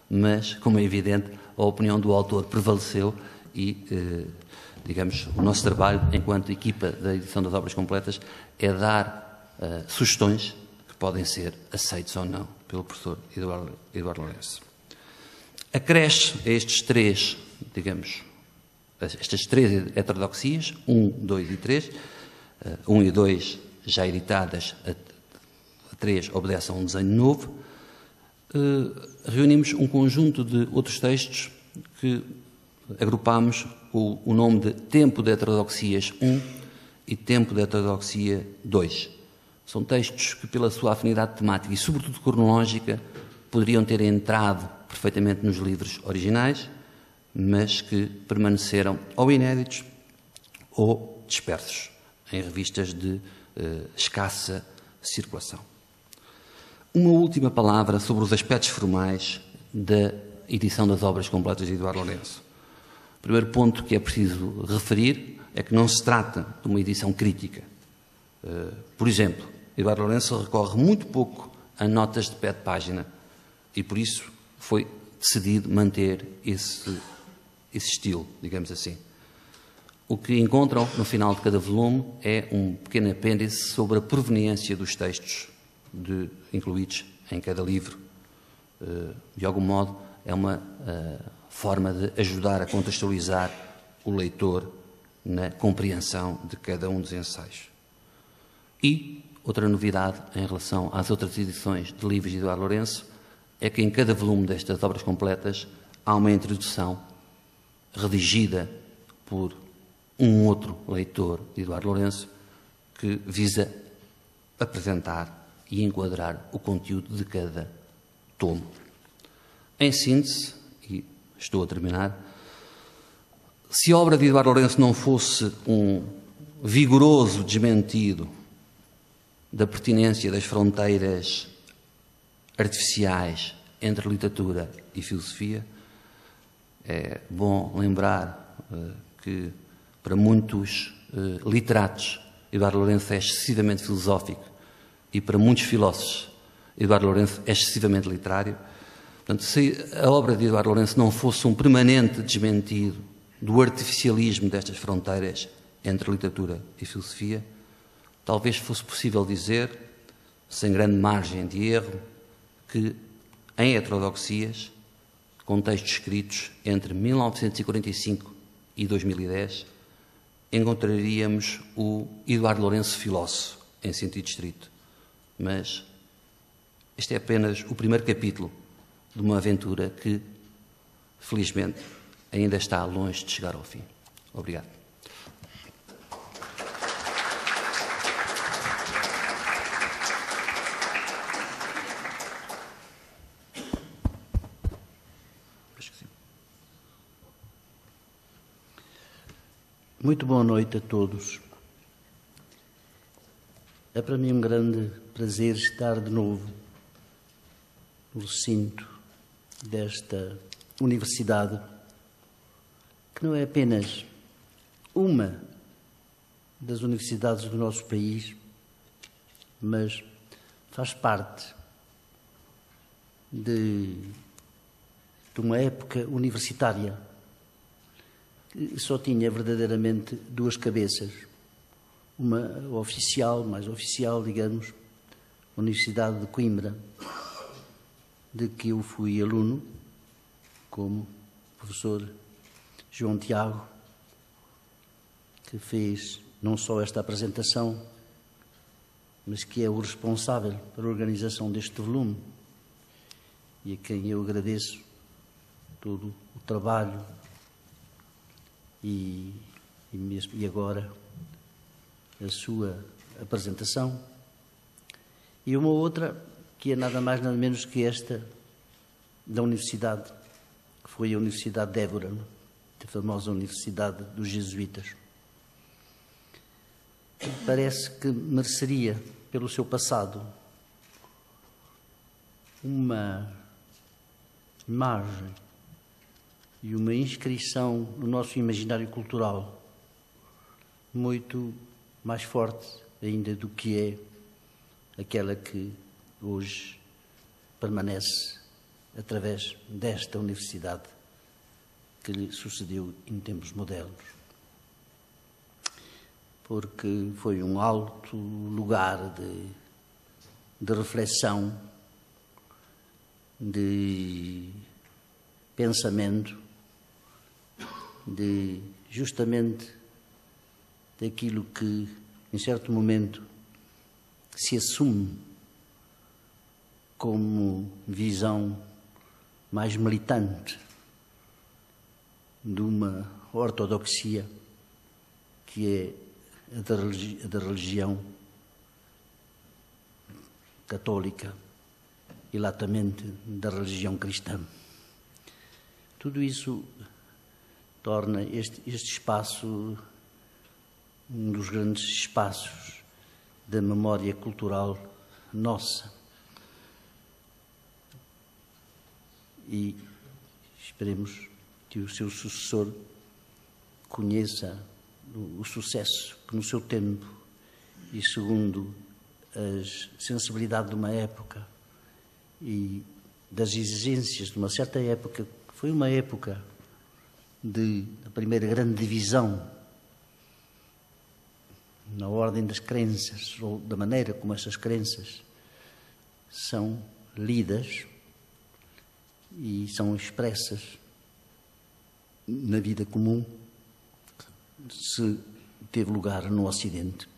mas, como é evidente, a opinião do autor prevaleceu e, digamos, o nosso trabalho, enquanto equipa da edição das obras completas, é dar sugestões que podem ser aceites ou não pelo professor Eduardo Lourenço. Acresce a estes três, digamos, estas três heterodoxias, 1, 2 e 3, 1 e 2 já editadas, a 3 obedece a um desenho novo, reunimos um conjunto de outros textos que agrupámos com o nome de Tempo de Heterodoxias 1 e Tempo de Heterodoxia 2. São textos que, pela sua afinidade temática e, sobretudo, cronológica, poderiam ter entrado perfeitamente nos livros originais, mas que permaneceram ou inéditos ou dispersos em revistas de escassa circulação. Uma última palavra sobre os aspectos formais da edição das obras completas de Eduardo Lourenço. O primeiro ponto que é preciso referir é que não se trata de uma edição crítica. Por exemplo, Eduardo Lourenço recorre muito pouco a notas de pé de página e, por isso, foi decidido manter esse estilo, digamos assim. O que encontram no final de cada volume é um pequeno apêndice sobre a proveniência dos textos incluídos em cada livro. De algum modo, é uma forma de ajudar a contextualizar o leitor na compreensão de cada um dos ensaios. E outra novidade em relação às outras edições de livros de Eduardo Lourenço é que em cada volume destas obras completas há uma introdução redigida por um outro leitor de Eduardo Lourenço que visa apresentar e enquadrar o conteúdo de cada tomo. Em síntese, e estou a terminar, se a obra de Eduardo Lourenço não fosse um vigoroso desmentido da pertinência das fronteiras artificiais entre literatura e filosofia, é bom lembrar que, para muitos literatos, Eduardo Lourenço é excessivamente filosófico e, para muitos filósofos, Eduardo Lourenço é excessivamente literário. Portanto, se a obra de Eduardo Lourenço não fosse um permanente desmentido do artificialismo destas fronteiras entre literatura e filosofia, talvez fosse possível dizer, sem grande margem de erro, que em heterodoxias, com textos escritos entre 1945 e 2010, encontraríamos o Eduardo Lourenço filósofo, em sentido estrito. Mas este é apenas o primeiro capítulo de uma aventura que, felizmente, ainda está longe de chegar ao fim. Obrigado. Muito boa noite a todos. É para mim um grande prazer estar de novo no recinto desta universidade, que não é apenas uma das universidades do nosso país, mas faz parte de uma época universitária que só tinha verdadeiramente duas cabeças. Uma oficial, mais oficial, digamos, a Universidade de Coimbra, de que eu fui aluno, como professor João Tiago, que fez não só esta apresentação, mas que é o responsável pela organização deste volume, e a quem eu agradeço todo o trabalho e agora a sua apresentação. E uma outra que é nada mais nada menos que esta da Universidade, que foi a Universidade de Évora, a famosa Universidade dos Jesuítas. Parece que mereceria, pelo seu passado, uma imagem e uma inscrição no nosso imaginário cultural muito mais forte ainda do que é aquela que hoje permanece através desta universidade que lhe sucedeu em tempos modernos. Porque foi um alto lugar de reflexão, de pensamento, de justamente daquilo que, em certo momento, se assume como visão mais militante de uma ortodoxia que é a da religião católica e latamente da religião cristã. Tudo isso torna este espaço um dos grandes espaços da memória cultural nossa. E esperemos que o seu sucessor conheça o sucesso que no seu tempo e segundo a sensibilidade de uma época e das exigências de uma certa época, que foi uma época da primeira grande divisão na ordem das crenças, ou da maneira como essas crenças são lidas e são expressas na vida comum, se teve lugar no Ocidente.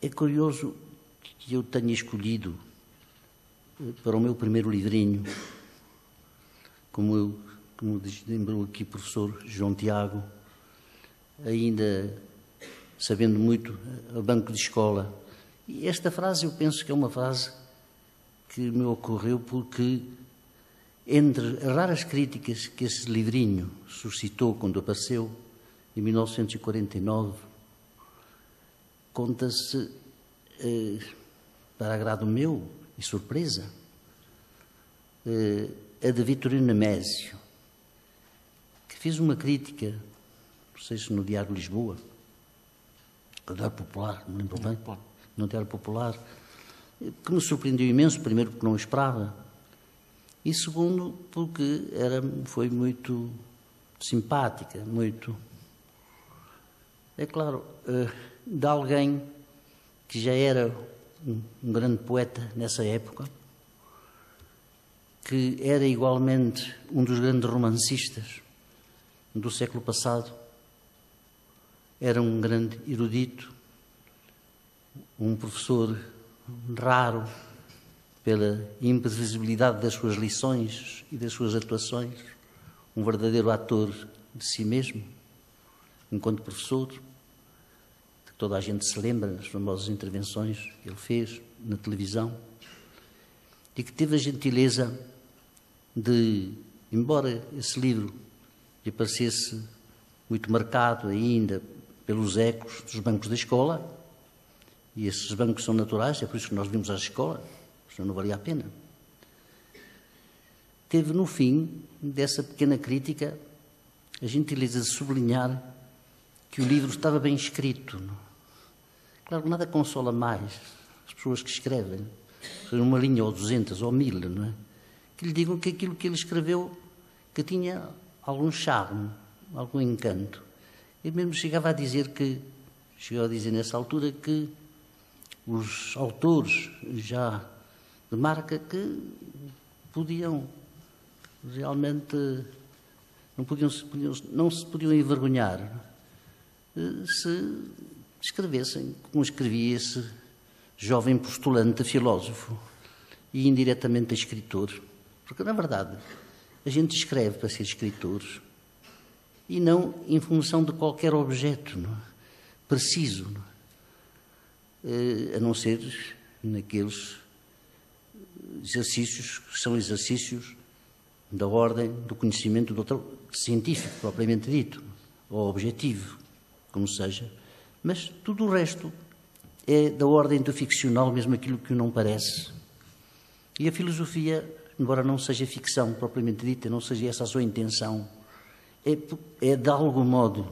É curioso que eu tenha escolhido para o meu primeiro livrinho, como lembrou aqui o professor João Tiago, ainda sabendo muito a banco de escola. E esta frase eu penso que é uma frase que me ocorreu porque, entre as raras críticas que esse livrinho suscitou quando apareceu, em 1949, conta-se, para agrado meu e surpresa, a de Vitorino Nemésio, que fez uma crítica, não sei se no Diário de Lisboa, no Diário Popular, não me lembro bem, no Diário Popular, que me surpreendeu imenso, primeiro porque não esperava, e segundo porque foi muito simpática, muito... É claro, de alguém que já era um grande poeta nessa época, que era igualmente um dos grandes romancistas do século passado, era um grande erudito, um professor raro pela imprevisibilidade das suas lições e das suas atuações, um verdadeiro ator de si mesmo, enquanto professor, de que toda a gente se lembra das famosas intervenções que ele fez na televisão, e que teve a gentileza de, embora esse livro lhe parecesse muito marcado ainda pelos ecos dos bancos da escola, e esses bancos são naturais, é por isso que nós vimos à escola, senão não valia a pena. Teve no fim dessa pequena crítica a gentileza de sublinhar que o livro estava bem escrito. Claro, nada consola mais as pessoas que escrevem, uma linha ou 200 ou 1000, não é? Que lhe digam que aquilo que ele escreveu que tinha algum charme, algum encanto. Ele mesmo chegou a dizer nessa altura que os autores já de marca que podiam realmente não se podiam envergonhar se escrevessem como escrevia esse jovem postulante a filósofo e indiretamente a escritor. Porque, na verdade, a gente escreve para ser escritor e não em função de qualquer objeto, não é? Preciso, não é? A não ser naqueles exercícios que são exercícios da ordem do conhecimento científico, propriamente dito, ou objetivo, como seja. Mas tudo o resto é da ordem do ficcional, mesmo aquilo que não parece. E a filosofia, embora não seja ficção propriamente dita, não seja essa a sua intenção, é de algum modo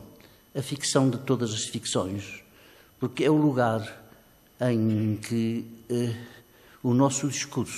a ficção de todas as ficções, porque é o lugar em que o nosso discurso